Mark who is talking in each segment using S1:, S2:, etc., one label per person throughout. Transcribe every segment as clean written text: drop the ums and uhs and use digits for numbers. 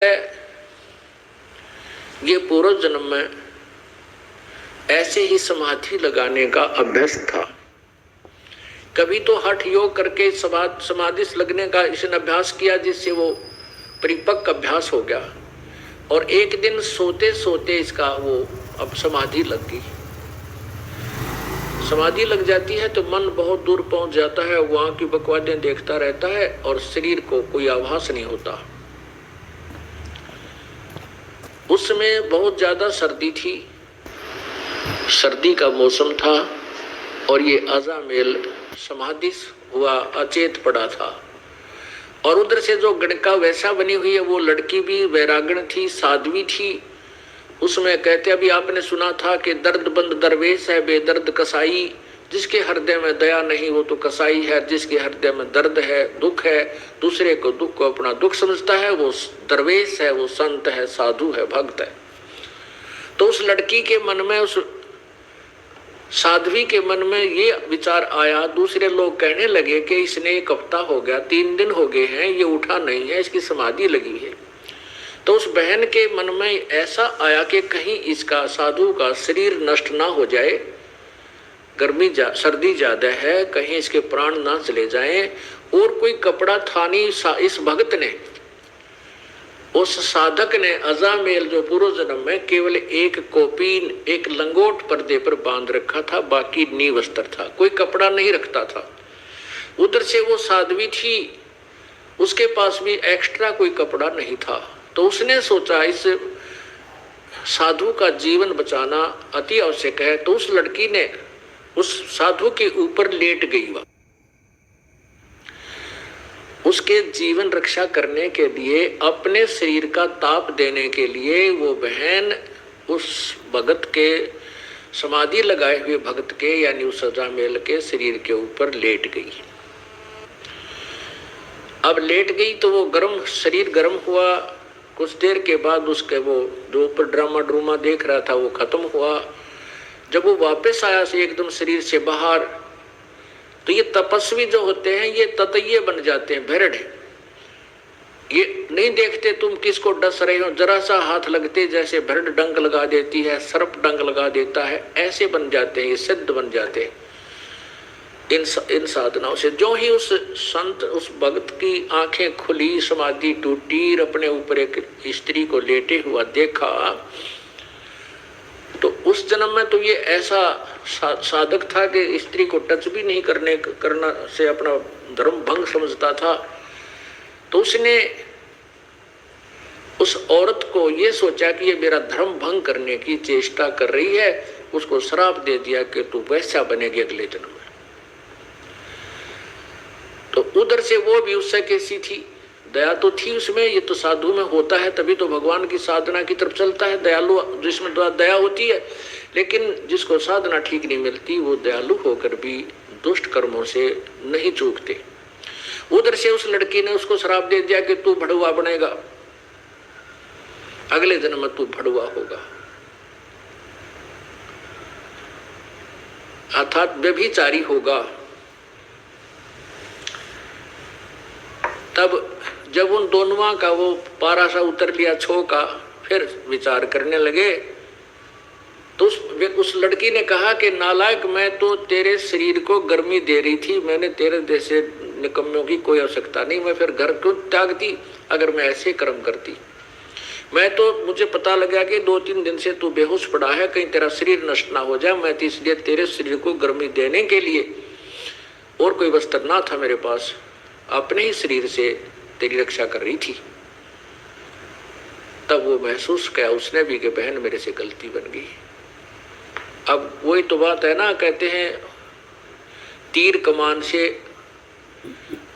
S1: ये पूर्व जन्म में ऐसे ही समाधि लगाने का अभ्यास था। कभी तो हठ योग करके समाधि लगने का इसने अभ्यास किया, जिससे वो परिपक्व अभ्यास हो गया। और एक दिन सोते सोते इसका वो अब समाधि लग गई। समाधि लग जाती है तो मन बहुत दूर पहुंच जाता है, वहां की बकवादें देखता रहता है और शरीर को कोई आभास नहीं होता। उस समय बहुत ज्यादा सर्दी थी, सर्दी का मौसम था और ये अजामेल समाधि हुआ अचेत पड़ा था। और उधर से जो गणका वैसा बनी हुई है, वो लड़की भी वैरागण थी, साध्वी थी। उसमें कहते अभी आपने सुना था कि दर्द बंद दरवेश है बेदर्द कसाई, जिसके हृदय में दया नहीं वो तो कसाई है, जिसके हृदय में दर्द है दुख है, दूसरे को दुख को अपना दुख समझता है, वो दरवेश है, वो संत है, साधु है, भक्त है। तो उस लड़की के मन में, उस साध्वी के मन में ये विचार आया। दूसरे लोग कहने लगे कि इसने एक हफ्ता हो गया, 3 दिन हो गए हैं, ये उठा नहीं है, इसकी समाधि लगी है। तो उस बहन के मन में ऐसा आया कि कहीं इसका साधु का शरीर नष्ट ना हो जाए, सर्दी ज्यादा है, कहीं इसके प्राण ना चले जाएं। और कोई कपड़ा था नहीं इस भक्त ने, उस साधक ने अजामेल जो पूर्व जन्म में केवल एक कोपीन, एक लंगोट पर्दे पर बांध रखा था, बाकी नी वस्त्र था, कोई कपड़ा नहीं रखता था। उधर से वो साध्वी थी, उसके पास भी एक्स्ट्रा कोई कपड़ा नहीं था। तो उसने सोचा इस साधु का जीवन बचाना अति आवश्यक है। तो उस लड़की ने उस साधु के ऊपर लेट गई। उसके जीवन रक्षा करने के लिए, अपने शरीर का ताप देने के लिए वो बहन उस भगत के, समाधि लगाए हुए भगत के यानी उस अजामेल के शरीर के ऊपर लेट गई। अब लेट गई तो वो गर्म, शरीर गर्म हुआ। कुछ देर के बाद उसके वो जो ऊपर ड्रामा देख रहा था वो खत्म हुआ। जब वो वापस आया से एकदम शरीर से बाहर, तो ये तपस्वी जो होते हैं ये ततैये बन जाते हैं, भेड़। ये नहीं देखते तुम किसको डस रहे हो, जरा सा हाथ लगते जैसे भेड़ डंक लगा देती है, सर्प डंक लगा देता है, ऐसे बन जाते हैं, ये सिद्ध बन जाते हैं इन साधनाओं से। जो ही उस संत, उस भक्त की आंखें खुली, समाधि टूटी, अपने ऊपर एक स्त्री को लेटे हुआ देखा, तो उस जन्म में तो ये ऐसा साधक था कि स्त्री को टच भी नहीं करना से अपना धर्म भंग समझता था। तो उसने उस औरत को ये सोचा कि ये मेरा धर्म भंग करने की चेष्टा कर रही है, उसको श्राप दे दिया कि तू वैसा बनेगी अगले जन्म में। तो उधर से वो भी उससे कैसी थी, दया तो थी उसमें, ये तो साधु में होता है, तभी तो भगवान की साधना की तरफ चलता है, दयालु जिसमें दया होती है। लेकिन जिसको साधना ठीक नहीं मिलती वो दयालु होकर भी दुष्ट कर्मों से नहीं चूकते। उधर से उस लड़की ने उसको श्राप दे दिया कि तू भड़ुआ बनेगा, अगले जन्म में तू भड़ुआ होगा, अर्थात व्यभिचारी होगा। तब जब उन दोनों का वो पारा सा उतर लिया छो का, फिर विचार करने लगे। तो उस लड़की ने कहा कि नालायक, मैं तो तेरे शरीर को गर्मी दे रही थी, मैंने तेरे जैसे निकम्मों की कोई आवश्यकता नहीं, मैं फिर घर क्यों त्यागती अगर मैं ऐसे कर्म करती। मैं तो, मुझे पता लगा कि 2-3 दिन से तू बेहोश पड़ा है, कहीं तेरा शरीर नष्ट ना हो जाए, मैं तो इसलिए तेरे शरीर को गर्मी देने के लिए, और कोई वस्त्र ना था मेरे पास, अपने ही शरीर से तेरी रक्षा कर रही थी। तब वो महसूस किया उसने भी कि बहन मेरे से गलती बन गई। अब वही तो बात है ना, कहते हैं तीर कमान से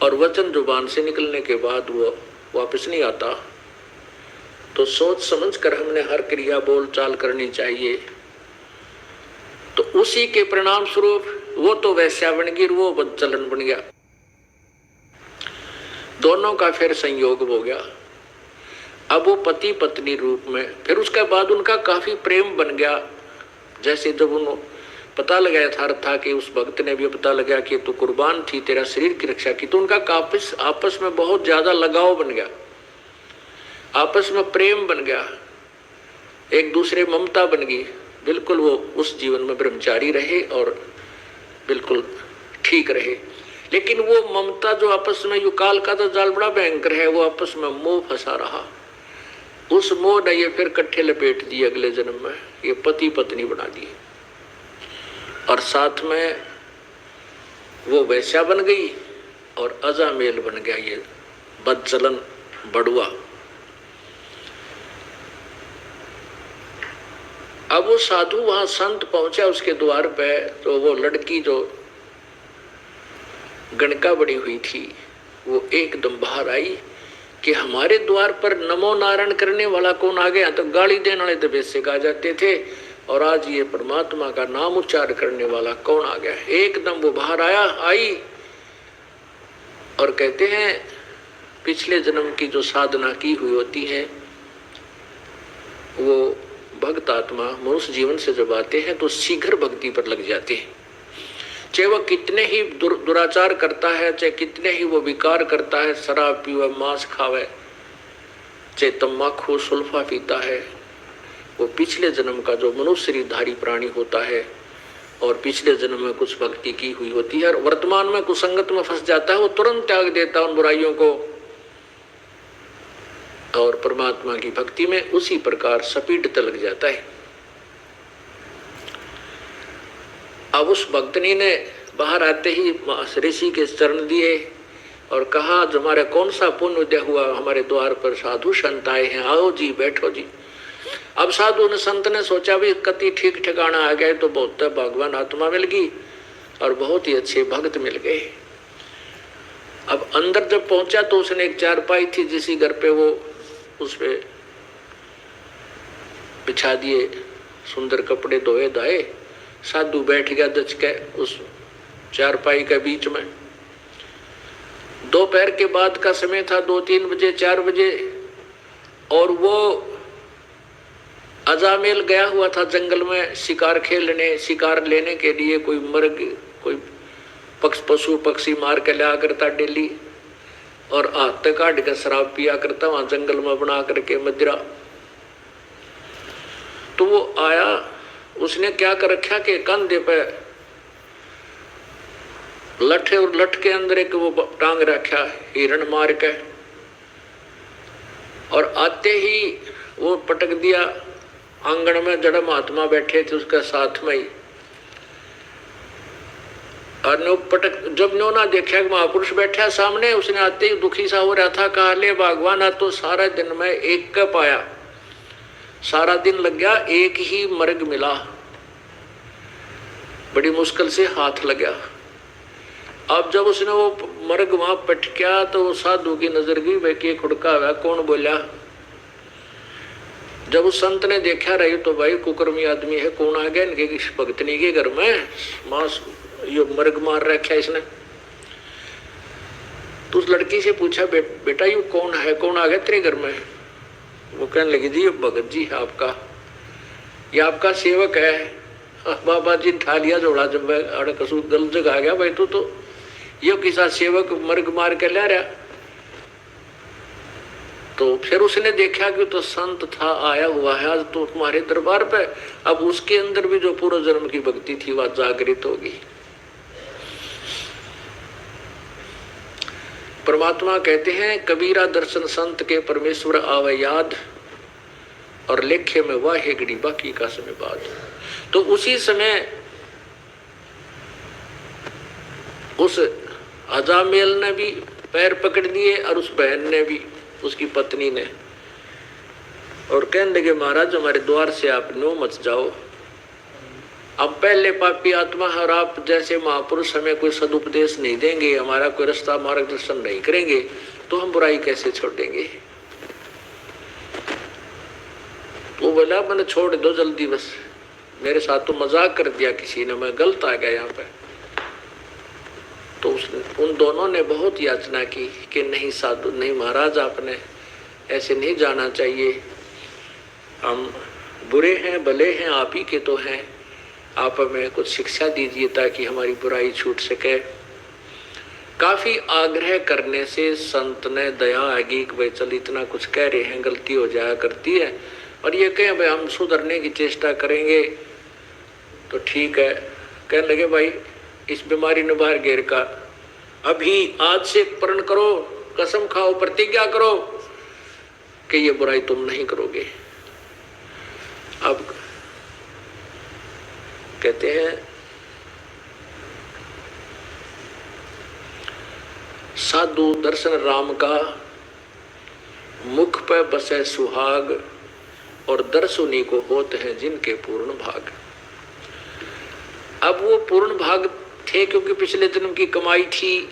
S1: और वचन जुबान से निकलने के बाद वो वापस नहीं आता। तो सोच समझ कर हमने हर क्रिया बोल चाल करनी चाहिए। तो उसी के परिणाम स्वरूप वो तो वैश्या बन गई, वो बदचलन बन गया, दोनों का फिर संयोग हो गया। अब वो पति पत्नी रूप में, फिर उसके बाद उनका काफी प्रेम बन गया। जैसे जब उन्होंने पता लगाया था कि उस भक्त ने भी पता लगा कि तू कुर्बान थी, तेरा शरीर की रक्षा की, तो उनका आपस में बहुत ज्यादा लगाव बन गया। आपस में प्रेम बन गया, एक दूसरे ममता बन गई। बिल्कुल वो उस जीवन में ब्रह्मचारी रहे और बिल्कुल ठीक रहे। लेकिन वो ममता जो आपस में, युकाल का तो जाल बड़ा भयंकर है, वो आपस में मोह फंसा रहा। उस मोह ने ये फिर कट्ठे लपेट दिए अगले जन्म में, ये पति पत्नी बना दिए और साथ में वो वैश्या बन गई और अजामेल बन गया ये बदचलन बड़ुआ। अब वो साधु वहां संत पहुंचा उसके द्वार पे, तो वो लड़की जो गणका बनी हुई थी वो एकदम बाहर आई कि हमारे द्वार पर नमो नारायण करने वाला कौन आ गया। तो गाली देने वाले तो बेसे गा जाते थे और आज ये परमात्मा का नाम उच्चार करने वाला कौन आ गया। एकदम वो बाहर आई और कहते हैं पिछले जन्म की जो साधना की हुई होती है वो भक्त आत्मा मनुष्य जीवन से जब आते हैं तो शीघ्र भक्ति पर लग जाते हैं। चाहे वह कितने ही दुराचार करता है, चाहे कितने ही वो विकार करता है, शराब पीवे, मांस खावे, चाहे तम्बाकू सुल्फा पीता है, वो पिछले जन्म का जो मनुष्य शरीरधारी प्राणी होता है और पिछले जन्म में कुछ भक्ति की हुई होती है और वर्तमान में कुसंगत में फंस जाता है, वो तुरंत त्याग देता है उन बुराइयों को और परमात्मा की भक्ति में उसी प्रकार सपीट लग जाता है। अब उस भक्तनी ने बाहर आते ही ऋषि के चरण दिए और कहा जो हमारा कौन सा पुण्य उदय हुआ, हमारे द्वार पर साधु संत आए हैं, आओ जी बैठो जी। अब साधु ने संत ने सोचा भी कति ठीक ठिकाना आ गए तो बहुत भगवान आत्मा मिल गई और बहुत ही अच्छे भक्त मिल गए। अब अंदर जब पहुंचा तो उसने एक चारपाई थी जिसी घर पे वो उस पे बिछा दिए सुंदर कपड़े धोए धाए, साधु बैठ गया दच के उस चारपाई के बीच में। दोपहर के बाद का समय था, 2-3 बजे 4 बजे, और वो अजामेल गया हुआ था जंगल में शिकार खेलने, शिकार लेने के लिए। कोई मर्ग, कोई पशु पक्षी मार के लिया करता डेली और हाथ काट के शराब पिया करता वहां जंगल में बना करके मदिरा। तो वो आया, उसने क्या कर रखा कि कंधे पे लठे और लठ के अंदर एक वो टांग रखा हिरण मार के, और आते ही वो पटक दिया आंगन में। जड़ महात्मा बैठे थे उसके साथ में ही, और नो पटक जब नो ना देखा कि महापुरुष बैठा सामने, उसने आते ही दुखी सा हो रहा था, कहा ले भगवान आ तो सारा दिन में एक का पाया, सारा दिन लग गया एक ही मर्ग मिला, बड़ी मुश्किल से हाथ लगा। अब जब उसने वो मर्ग वहां पटका तो वो साधु की नजर गई, भाई के खुड़का हुआ कौन बोला। जब उस संत ने देखा रही तो भाई कुकर्मी आदमी है, कौन आ गया इनके भक्तनी के घर में, मांस ये मर्ग मार रखा इसने। तो उस लड़की से पूछा बेटा यू कौन है, कौन आ गया तेरे घर में। वो कहने लगी जी ये भगत जी है आपका, ये आपका सेवक है। बाबा जी ठा लिया जोड़ा जब अड़कसू गल जग आ गया भाई तू तो ये किसा सेवक मर्ग मार के ला रहा। तो फिर उसने देखा कि तो संत था आया हुआ है आज तो तुम्हारे दरबार पे। अब उसके अंदर भी जो पूर्व जन्म की भक्ति थी वह जागृत होगी। परमात्मा कहते हैं कबीरा दर्शन संत के परमेश्वर आवे याद, और लेखे में वाहे घड़ी बाकी का समय बाद। तो उसी समय उस अजामेल ने भी पैर पकड़ दिए और उस बहन ने भी, उसकी पत्नी ने, और कहने लगे महाराज हमारे द्वार से आप नो मत जाओ। अब पहले पापी आत्मा और आप जैसे महापुरुष हमें कोई सदुपदेश नहीं देंगे, हमारा कोई रास्ता मार्गदर्शन नहीं करेंगे तो हम बुराई कैसे छोड़ेंगे। वो बोला मैंने छोड़ दो जल्दी, बस मेरे साथ तो मजाक कर दिया किसी ने, मैं गलत आ गया यहाँ पे। तो उन दोनों ने बहुत याचना की कि नहीं साधु, नहीं महाराज आपने ऐसे नहीं जाना चाहिए, हम बुरे हैं भले हैं आप ही के तो हैं, आप हमें कुछ शिक्षा दीजिए ताकि हमारी बुराई छूट सके। काफी आग्रह करने से संत ने दया आएगी कि भाई चल इतना कुछ कह रहे हैं, गलती हो जाया करती है, और ये कहें भाई हम सुधरने की चेष्टा करेंगे तो ठीक है। कहने लगे भाई इस बीमारी ने बाहर घेर का, अभी आज से प्रण करो, कसम खाओ, प्रतिज्ञा करो कि ये बुराई तुम नहीं करोगे। अब कहते हैं साधु दर्शन राम का, मुख पे बसे सुहाग, और दर्शुनी को होते हैं जिनके पूर्ण भाग। अब वो पूर्ण भाग थे क्योंकि पिछले जन्म की कमाई थी,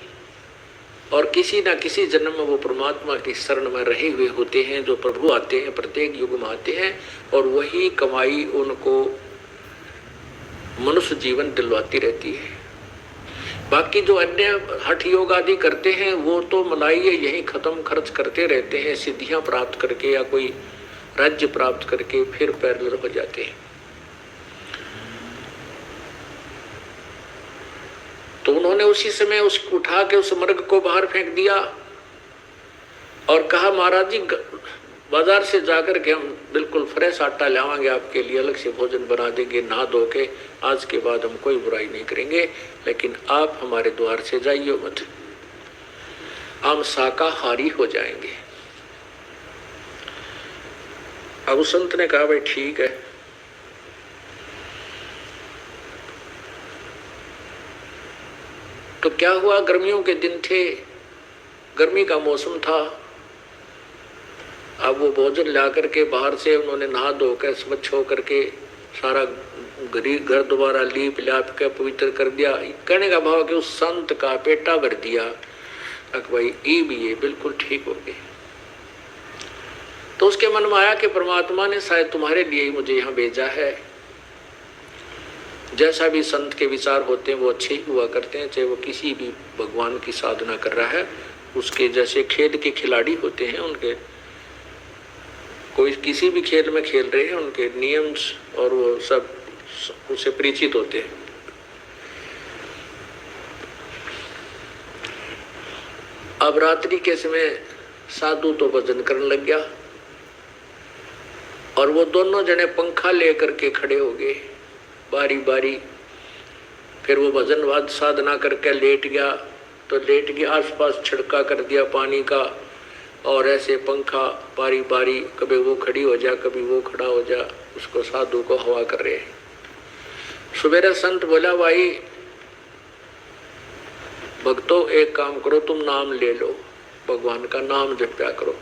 S1: और किसी ना किसी जन्म में वो परमात्मा की शरण में रहे हुए होते हैं। जो प्रभु आते हैं प्रत्येक युग में आते हैं, और वही कमाई उनको मनुष्य जीवन दिलवाती रहती है। बाकी जो अन्य हठ योग आदि करते हैं वो तो मलाई यही खत्म खर्च करते रहते हैं, सिद्धियां प्राप्त करके या कोई राज्य प्राप्त करके फिर पैरेलल हो जाते हैं। तो उन्होंने उसी समय उसको उठा के उस मर्ग को बाहर फेंक दिया और कहा महाराज जी बाजार से जाकर के हम बिल्कुल फ्रेश आटा लावांगे आपके लिए, अलग से भोजन बना देंगे, नहा धो के, आज के बाद हम कोई बुराई नहीं करेंगे, लेकिन आप हमारे द्वार से जाइए मत, हम शाकाहारी हो जाएंगे। अब संत ने कहा भाई ठीक है। तो क्या हुआ, गर्मियों के दिन थे, गर्मी का मौसम था। अब वो भोजन ला करके बाहर से उन्होंने नहा धो कर स्वच्छ होकर के सारा घर दोबारा लीप लाप के पवित्र कर दिया। कहने का भाव कि उस संत का पेटा भर दिया, भाई ये भी ये बिल्कुल ठीक हो गए। तो उसके मन में आया कि परमात्मा ने शायद तुम्हारे लिए ही मुझे यहाँ भेजा है। जैसा भी संत के विचार होते हैं वो अच्छे ही हुआ करते हैं, चाहे वो किसी भी भगवान की साधना कर रहा है। उसके जैसे खेल के खिलाड़ी होते हैं, उनके कोई किसी भी खेल में खेल रहे हैं, उनके नियम और वो सब उससे परिचित होते हैं। अब रात्रि के समय साधु तो भजन करने लग गया और वो दोनों जने पंखा लेकर के खड़े हो गए बारी बारी। फिर वो भजन वाद साधना करके लेट गया, तो लेट के आसपास छिड़का कर दिया पानी का, और ऐसे पंखा बारी बारी कभी वो खड़ी हो जा कभी वो खड़ा हो जा, उसको साधु को हवा कर रहे हैं। सुबेरे संत बोला भाई भक्तों एक काम करो, तुम नाम ले लो, भगवान का नाम जपया करो।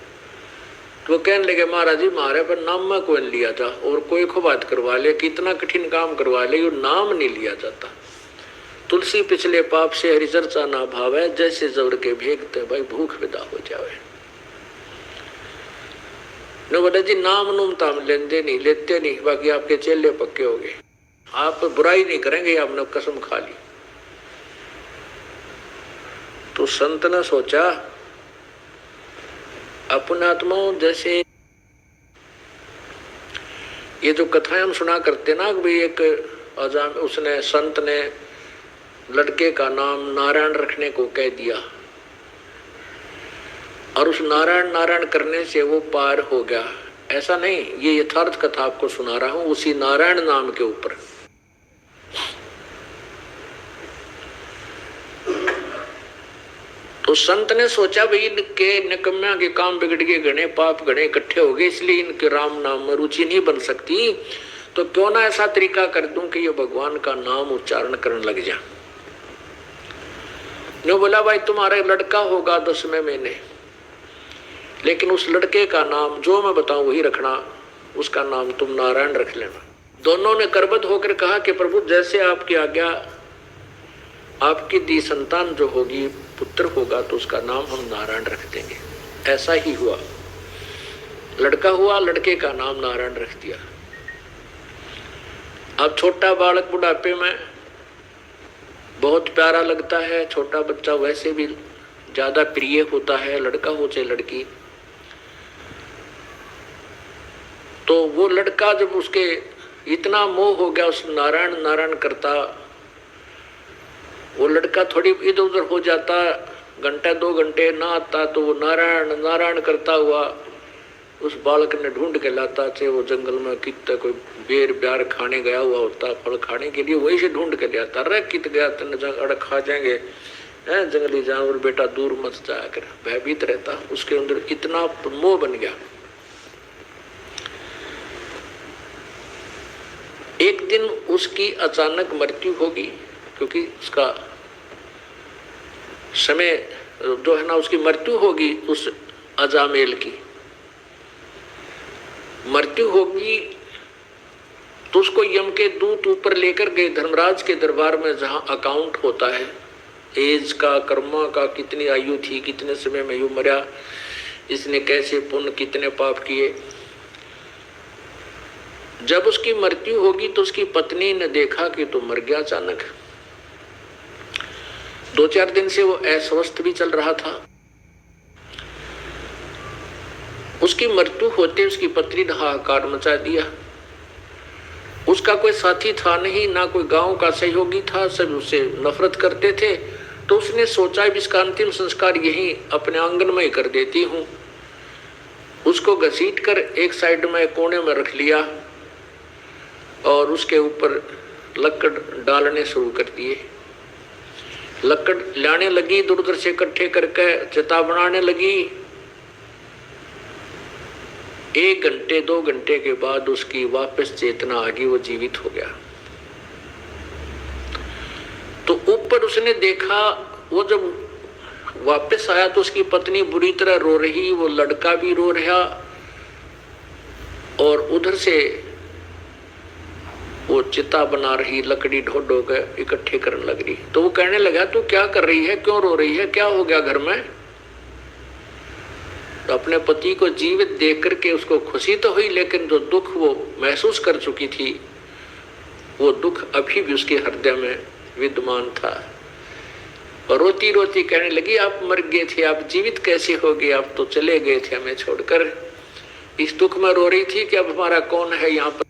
S1: तो वो कहने लगे महाराज जी मारे पर नाम में कोई लिया था, और कोई को बात करवा ले, कितना कठिन काम करवा ले, ये नाम नहीं लिया जाता। तुलसी पिछले पाप से हरि चर्चा ना भावे, जैसे जबर के भेगते भाई भूख विदा हो जावे। न बोले जी नाम नूम ताम लेते नहीं, बाकी आपके चेले पक्के हो गए, आप बुराई नहीं करेंगे, आपने कसम खा ली। तो संत ने सोचा अपने आत्माओं जैसे ये जो कथाएं हम सुना करते ना, भाई एक अजाम उसने संत ने लड़के का नाम नारायण रखने को कह दिया और उस नारायण नारायण करने से वो पार हो गया। ऐसा नहीं, ये यथार्थ कथा आपको सुना रहा हूं उसी नारायण नाम के ऊपर। तो संत ने सोचा भाई इनके निकम्या के काम बिगड़ गए, घने पाप घने इकट्ठे हो गए, इसलिए इनके राम नाम में रुचि नहीं बन सकती, तो क्यों ना ऐसा तरीका कर दूं कि ये भगवान का नाम उच्चारण करने लग जा। ने बोला भाई तुम्हारा लड़का होगा 10वें महीने, लेकिन उस लड़के का नाम जो मैं बताऊं वही रखना, उसका नाम तुम नारायण रख लेना। दोनों ने करबद्ध होकर कहा कि प्रभु जैसे आपकी आज्ञा, आपकी दी संतान जो होगी पुत्र होगा तो उसका नाम हम नारायण रख देंगे। ऐसा ही हुआ, लड़का हुआ, लड़के का नाम नारायण रख दिया। अब छोटा बालक बुढ़ापे में बहुत प्यारा लगता है, छोटा बच्चा वैसे भी ज्यादा प्रिय होता है, लड़का हो चाहे लड़की। तो वो लड़का जब उसके इतना मोह हो गया उस नारायण नारायण करता, वो लड़का थोड़ी इधर उधर हो जाता, घंटा 2 घंटे ना आता, तो वो नारायण नारायण करता हुआ उस बालक ने ढूंढ के लाता। चाहे वो जंगल में कितना कोई बेर ब्यार खाने गया हुआ होता, फल खाने के लिए, वही से ढूंढ के ले आता। रे कित गया तेन अड़ खा जाएंगे है जंगली जानवर, बेटा दूर मत जाया कर, भयभीत रहता। उसके अंदर इतना मोह बन गया। एक दिन उसकी अचानक मृत्यु होगी, क्योंकि उसका समय जो है ना, उसकी मृत्यु होगी। उस अजामेल की मृत्यु होगी तो उसको यम के दूत ऊपर लेकर गए धर्मराज के दरबार में, जहां अकाउंट होता है एज का, कर्मा का, कितनी आयु थी, कितने समय में यू मरा, इसने कैसे पुण्य कितने पाप किए। जब उसकी मृत्यु होगी तो उसकी पत्नी ने देखा कि तो मर गया अचानक। 2-4 दिन से वो अस्वस्थ भी चल रहा था। उसकी मृत्यु होते उसकी पत्नी ने हाहाकार मचा दिया। उसका कोई साथी था नहीं, ना कोई गांव का सहयोगी था, सब उससे नफरत करते थे। तो उसने सोचा इसका अंतिम संस्कार यहीं अपने आंगन में ही कर देती हूँ। उसको घसीट कर एक साइड में कोने में रख लिया और उसके ऊपर लकड़ डालने शुरू कर दिए। लकड़ लाने लगी, दूर दूर से इकट्ठे करके चिता बनाने लगी। 1 घंटे 2 घंटे के बाद उसकी वापस चेतना आ गई, वो जीवित हो गया। तो ऊपर उसने देखा, वो जब वापस आया तो उसकी पत्नी बुरी तरह रो रही, वो लड़का भी रो रहा और उधर से वो चिता बना रही, लकड़ी ढो ढो के इकट्ठे करने लग रही। तो वो कहने लगा तू क्या कर रही है, क्यों रो रही है, क्या हो गया घर में। तो अपने पति को जीवित देख करके उसको खुशी तो हुई, लेकिन जो दुख वो महसूस कर चुकी थी, वो दुख अभी भी उसके हृदय में विद्यमान था। और रोती रोती कहने लगी आप मर गए थे, आप जीवित कैसे हो गए, आप तो चले गए थे हमें छोड़कर। इस दुख में रो रही थी कि अब हमारा कौन है यहाँ पर।